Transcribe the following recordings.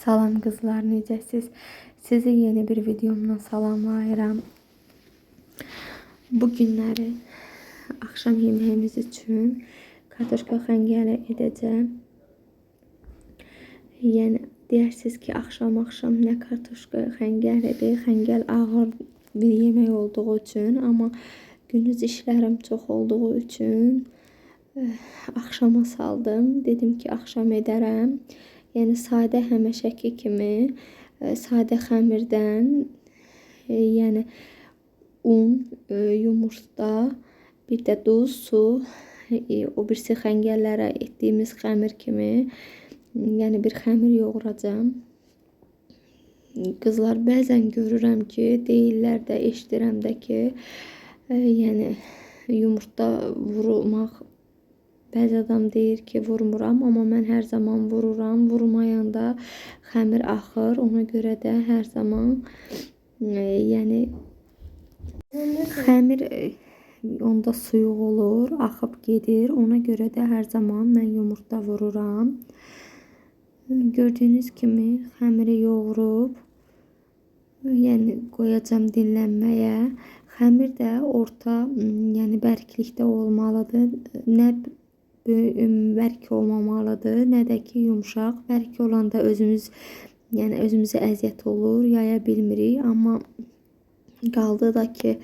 Salam kızlar, necəsiz? Sizi yeni bir videomla salamlayıram. Bu günləri akşam yeməyimiz üçün kartoşka xəngəli edəcəm. Yəni deyirsiniz ki, axşam nə kartoşka xəngəlidir. Xəngəl ağır bir yemək olduğu üçün, amma gündüz işlərim çox olduğu üçün axşama saldım. Dedim ki, axşam edərəm. Yəni sadə həmişəki kimi sadə xəmirdən, yəni un, yumurta, bir də duz, su, o birisi xəngəllərə etdiyimiz xəmir kimi, yəni bir xəmir yoğuracağam. Qızlar, bəzən görürəm ki, deyirlər də, eşidirəm də ki, yəni yumurta vurmaq, bəzi adam deyir ki, vurmuram, amma mən hər zaman vururam. Vurmayanda xəmir axır. Ona görə də hər zaman yəni xəmir onda suyuq olur, axıb gedir. Ona görə də hər zaman mən yumurta vururam. Gördüyünüz kimi xəmiri yoğurub, yəni qoyacağam dinlənməyə. Xəmir də orta, yəni bərklikdə olmalıdır. Nə bərk olmamalıdır, nə də ki yumşaq. Bərk olanda özümüzə əziyyət olur, yaya bilmirik. Amma qaldı da ki,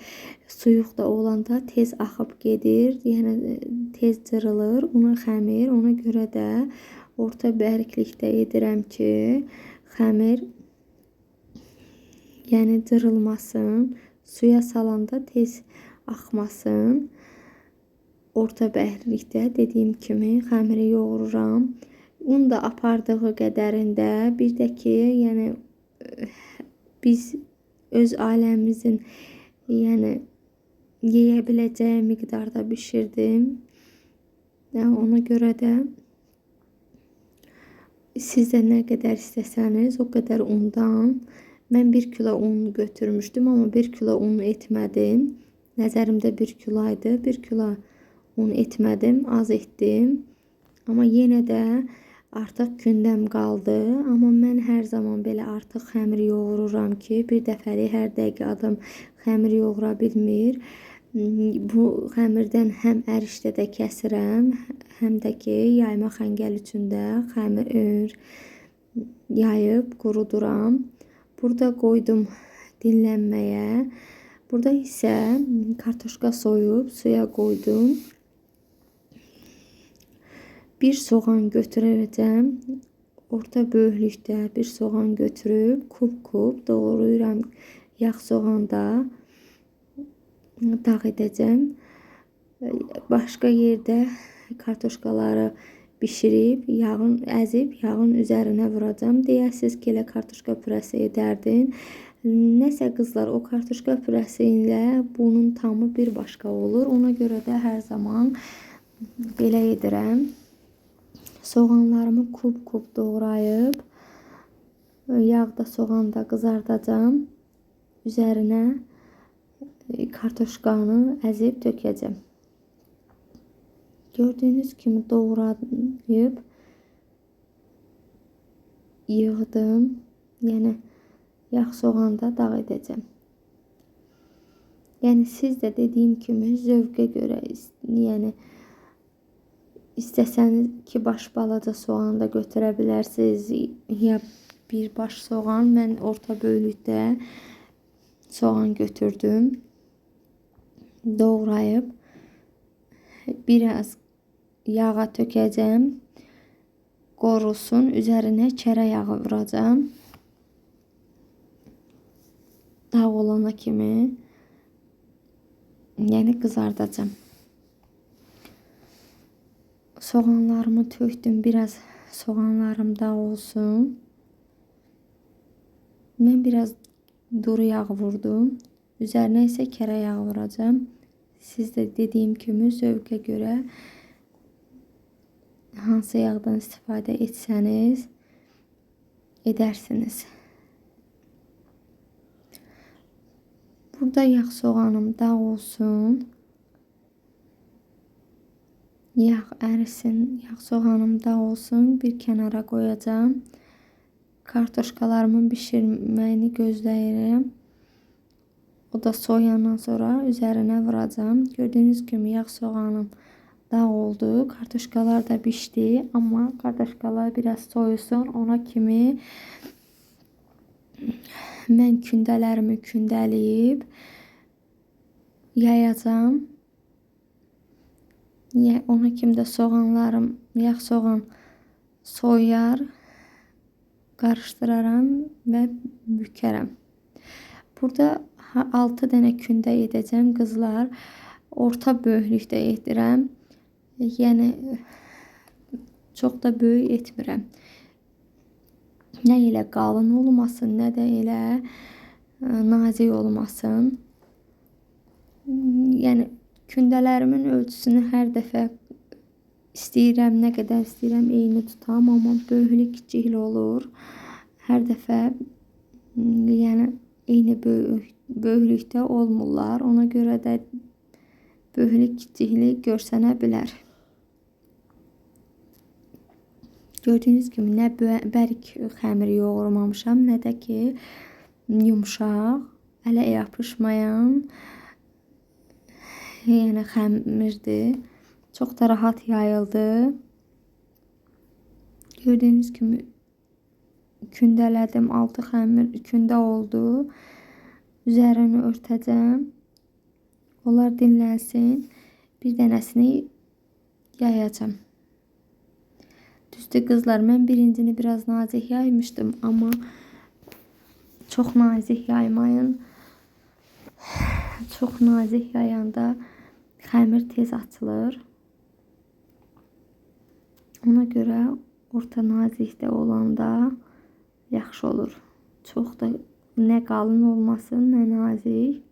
suyuq da olanda tez axıb gedir, yəni tez cırılır ona xəmir. Ona görə də orta bərklikdə edirəm ki, xəmir yəni cırılmasın, suya salanda tez axmasın. Orta bərlikdə dediyim kimi xəmiri yoğururam. Un da apardığı qədərində, bir də ki, yəni biz öz ailəmizin yəni yeyə biləcəyi miqdarda bişirdim. Ona görə də siz də nə qədər istəsəniz o qədər undan. Mən 1 kilo un götürmüşdüm, amma 1 kilo un etmədim. Nəzərimdə 1 kilo idi. 1 kilo un etmədim, az etdim. Amma yenə də artıq gündəm qaldı. Amma mən hər zaman belə artıq xəmir yoğururam ki, bir dəfəlik hər dəqiqə adam xəmir yoğura bilmir. Bu xəmirdən həm ərişdə də kəsirəm, həm də ki, yayma xəngəl üçün də xəmir yayıb quruduram. Burada qoydum dinlənməyə. Burada isə kartoşka soyub suya qoydum. Bir soğan götürəcəm. Orta böyüklükdə bir soğan götürüb kub doğrayıram. Yağ soğanda dağ edəcəm. Başqa yerdə kartoşkaları bişirib, yağın əzib, yağın üzərinə vuracam. Deyəsiniz ki, elə kartoşka pürəsi edərdin. Nəsə qızlar, o kartoşka pürəsi ilə bunun tamı bir başqa olur. Ona görə də hər zaman belə edirəm. Soğanlarımı kub doğrayıb, yağda soğanda qızardacam. Üzərinə kartoşkanı əzib tökəcəm. Gördüyünüz kimi doğrayıb yığdım. Yəni yağ soğanda dağ edəcəm. Yəni siz də dediyim kimi zövqə görə, yəni İstəsəniz ki, baş balaca soğan da götürə bilərsiniz, ya bir baş soğan. Mən orta böyüklükdə soğan götürdüm. Doğrayıb biraz yağa tökəcəm. Qorusun, üzərinə kərə yağı vuracam. Dağ olana kimi yəni qızardacam. Soğanlarımı tökdüm, biraz soğanlarım da olsun. Mən biraz duru yağ vurdum. Üzərinə isə kərə yağı vuracam. Siz də dediyim kimi zövqə görə hansı yağdan istifadə etsəniz edərsiniz. Burada yağ soğanım da olsun. Yağ ərisin, yağ soğanım da olsun. Bir kənara qoyacağım. kartoşkalarımın bişirməyini gözləyirəm. O da soyandan sonra üzərinə vuracağım. Gördüyünüz kimi yağ soğanım dağ oldu. Kartoşkalar da pişdi. Amma kartoşkalar biraz soyusun. Ona kimi mən kündələrimi kündələyib yayacağım. Ona kimi də soğanlarım, yağ soğan soyar, qarışdıraram və bükərəm. Burada 6 dənə kündə edəcəm qızlar. Orta böyüklükdə edirəm. Yəni çox da böyük etmirəm. Nə elə qalın olmasın, nə də elə nazik olmasın. Yəni kündələrimin ölçüsünü hər dəfə istəyirəm, nə qədər istəyirəm eyni tutam, amma böyüklük kiçikli olur. Hər dəfə yəni eyni böyüklükdə olmurlar. Ona görə də böyüklük kiçikli görsənə bilər. Gördüyünüz kimi nə bərk xəmir yoğurmamışam, nə də ki yumşaq, ələ yapışmayan yəni xəmirdir. Çox da rahat yayıldı. Gördüyünüz kimi kündələdim. 6 xəmir kündə oldu. Üzərini örtəcəm. Onlar dinlənsin. Bir dənəsini yayacağım. Düzdür qızlar, mən birincini biraz nazik yaymışdım, amma çox nazik yaymayın. Çox nazik yayanda xəmir tez açılır. Ona görə orta nazikdə olanda yaxşı olur. Çox da nə qalın olmasın, nə nazik.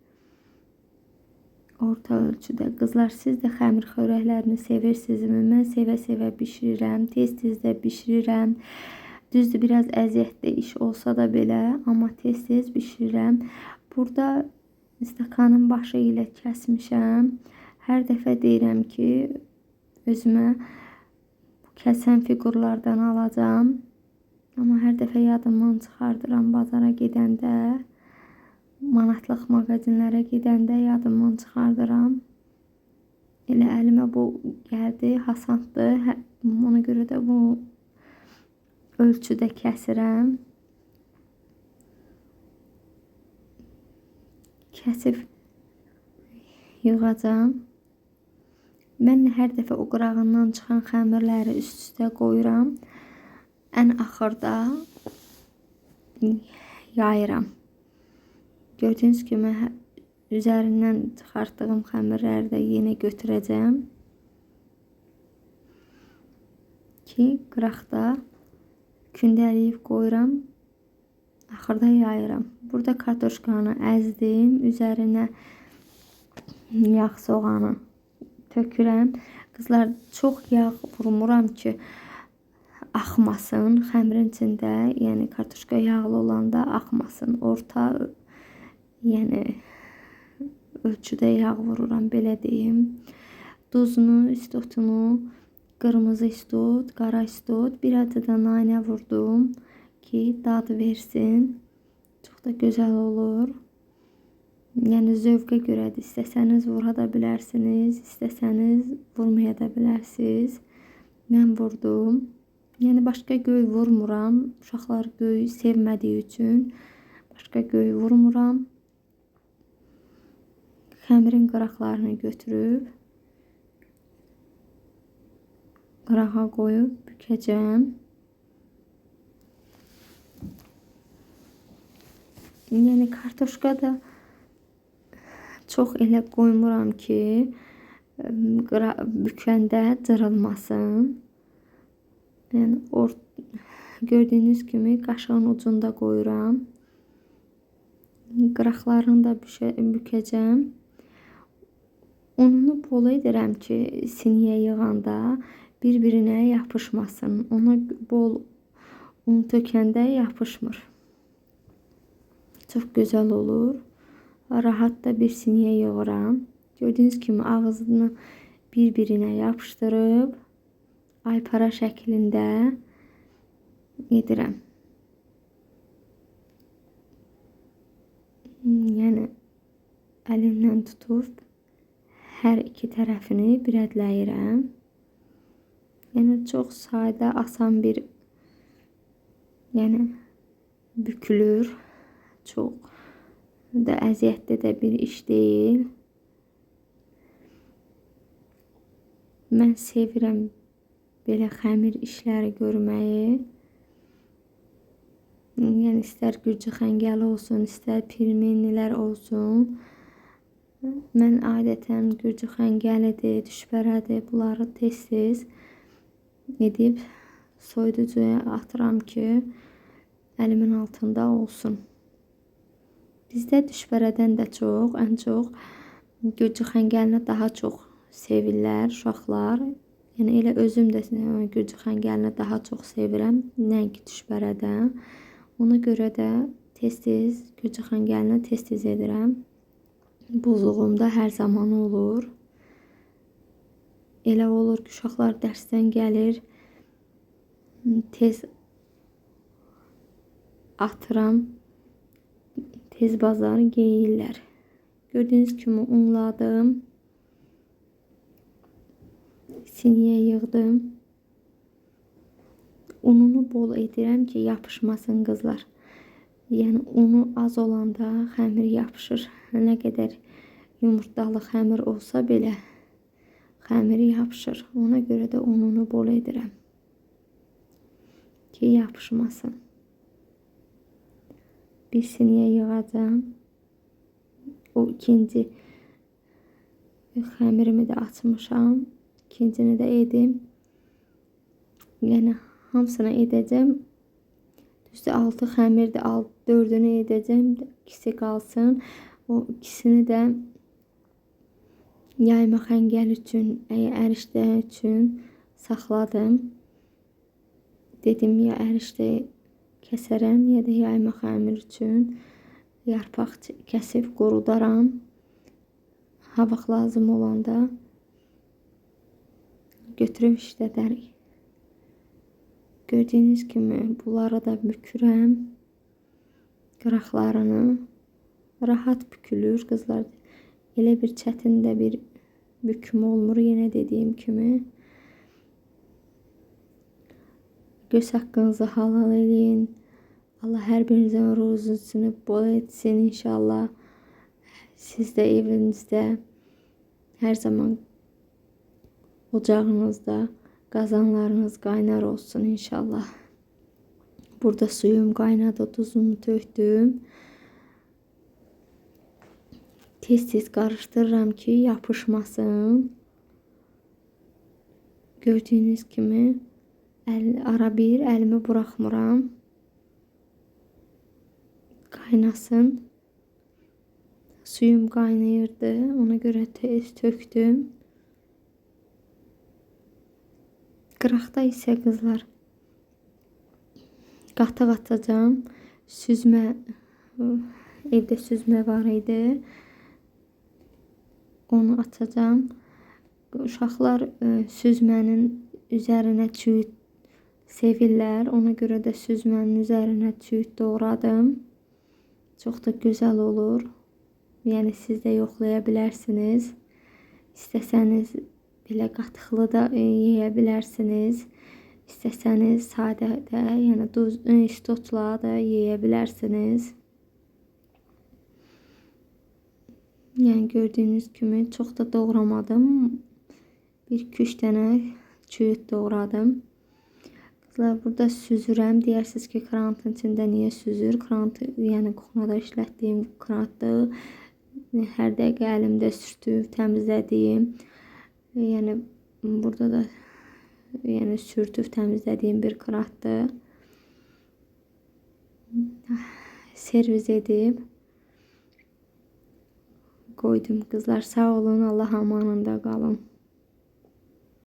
Orta ölçüdə. Qızlar, siz də xəmir xörəklərini sevirsinizmi? Mən sevə-sevə bişirirəm. Tez-tez də bişirirəm. Düzdür, biraz əziyyətli iş olsa da belə, amma tez-tez bişirirəm. Burada stəkanın başı ilə kəsmişəm. Hər dəfə deyirəm ki, özümə kəsən fiqurlardan alacağım. Amma hər dəfə yadımdan çıxardıram bazara gedəndə. Manatlıq mağazinlərə gedəndə yadımdan çıxardıram. Elə əlimə bu gəldi, hasanddır. Ona görə də bu ölçüdə kəsirəm. Kəsib yığacağım. Mən hər dəfə o qırağından çıxan xəmirləri üst-üstə qoyuram. Ən axırda yayıram. Gördüyünüz kimi üzərindən çıxartdığım xəmirləri də yenə götürəcəm ki, qıraqda kündəliyib qoyuram, axırda yayıram. Burada kartoşkanı əzdim, üzərinə yağ soğanı tökürəm. Qızlar, çox yağ vurmuram ki, axmasın xəmirin içində, yəni kartoşka yağlı olanda axmasın. Orta yəni ölçüdə yağ vururam, belə deyim. Duzunu, istotunu, qırmızı istot, qara istot, bir adı da nanə vurdum ki, dad versin. Çox da gözəl olur. Yəni zövqə görədir. İstəsəniz vura da bilərsiniz, istəsəniz vurmaya da bilərsiniz. Mən vurdum. Yəni başqa göy vurmuram. Uşaqlar göy sevmədiyi üçün başqa göy vurmuram. Xəmirin qıraqlarını götürüb qırağa qoyub bükəcəm. Yəni kartoşka da çox elə qoymuram ki, bükəndə cırılmasın. Yəni gördüyünüz kimi qaşığın ucunda qoyuram. Qıraqlarını da bükəcəm. Ununu bol edirəm ki, siniyə yığanda bir-birinə yapışmasın. Ona bol un tökəndə yapışmır. Çox gözəl olur. Rahat da bir siniyə yığıram. Gördüyünüz kimi ağzını bir-birinə yapışdırıb, aypara şəklində edirəm. əlindən tutub hər iki tərəfini birədləyirəm. Yəni çox sadə, asan bir, yəni bükülür. Çox da əziyyətli də bir iş deyil. Mən sevirəm belə xəmir işləri görməyi. Yəni istər gürcü xəngəli olsun, istər pirmenilər olsun. Mən adətən gürcü xəngəlidir, düşbərədir, bunları tez-tez edib soyuducuya atıram ki, əlimin altında olsun. Bizdə düşbərədən də çox, ən çox gürcü xəngəlini daha çox sevirlər uşaqlar. Yəni elə özüm də gürcü xəngəlini daha çox sevirəm, nəinki düşbərədən. Ona görə də tez-tez gürcü xəngəlini tez-tez edirəm. Buzluğumda hər zaman olur. Elə olur ki, uşaqlar dərsdən gəlir, tez atıram, tez bazar yeyirlər. Gördüyünüz kimi unladım, siniyə yığdım. Ununu bol edirəm ki, yapışmasın qızlar. Yəni unu az olanda xəmir yapışır. Nə qədər yumurtalı xəmir olsa belə xəmir yapışır. Ona görə də ununu bol edirəm ki, yapışmasın. Bir siniyə yığacağım. O ikinci xəmirimi də açmışam. İkincini də edim. Yəni hamısını edəcəm. Düzdür, 6 xəmirdir, 4-ünü edəcəm, ikisi qalsın. O ikisini də yayma xəngəl üçün, ərişdə üçün saxladım. Dedim, ya ərişdə kəsərəm, ya da yayma xəmir üçün yarpaq kəsib qurudaram. Ha vaxt lazım olanda götürüb işlədərik. Gördüyünüz kimi bunları da bükürəm. Qıraqlarını rahat bükülür qızlar. Elə bir çətin də bir büküm olmur, yenə dediyim kimi. Göz haqqınızı halal edin. Allah hər birinizin ruzusunu bol etsin inşallah. Siz də evinizdə hər zaman ocağınızda qazanlarınız qaynar olsun inşallah. Burada suyum qaynadı, tuzumu tökdüm. Tez-tez qarışdırıram ki, yapışmasın. Gördüyünüz kimi ara bir əlimi buraxmıram. Qaynasın. Suyum qaynayırdı, ona görə tez tökdüm. Qıraqda isə qızlar qatıq atacağım. Süzmə, evdə süzmə var idi. Onu açacağım. Uşaqlar süzmənin üzərinə çüyüt sevirlər. Ona görə də süzmənin üzərinə çüyüt doğradım. Çox da gözəl olur. Yəni siz də yoxlaya bilərsiniz. İstəsəniz belə qatıqlı da yeyə bilərsiniz. İstəsəniz sadə də, yəni duz, ştotla da yeyə bilərsiniz. Yəni gördüyünüz kimi çox da doğramadım. 1-2-3 dənə çüyüt doğradım. Qızlar, burada süzürəm. Deyirsiniz ki, krantın içində niyə süzür? Krant, yəni kuxnada işlətdiyim krantdır. Hər dəqiqə əlimdə sürtüb təmizlədiyim. Yəni burada da yəni sürtüb təmizlədiyim bir krantdır. Servis edib qoydum. Qızlar, sağ olun. Allah amanında qalın.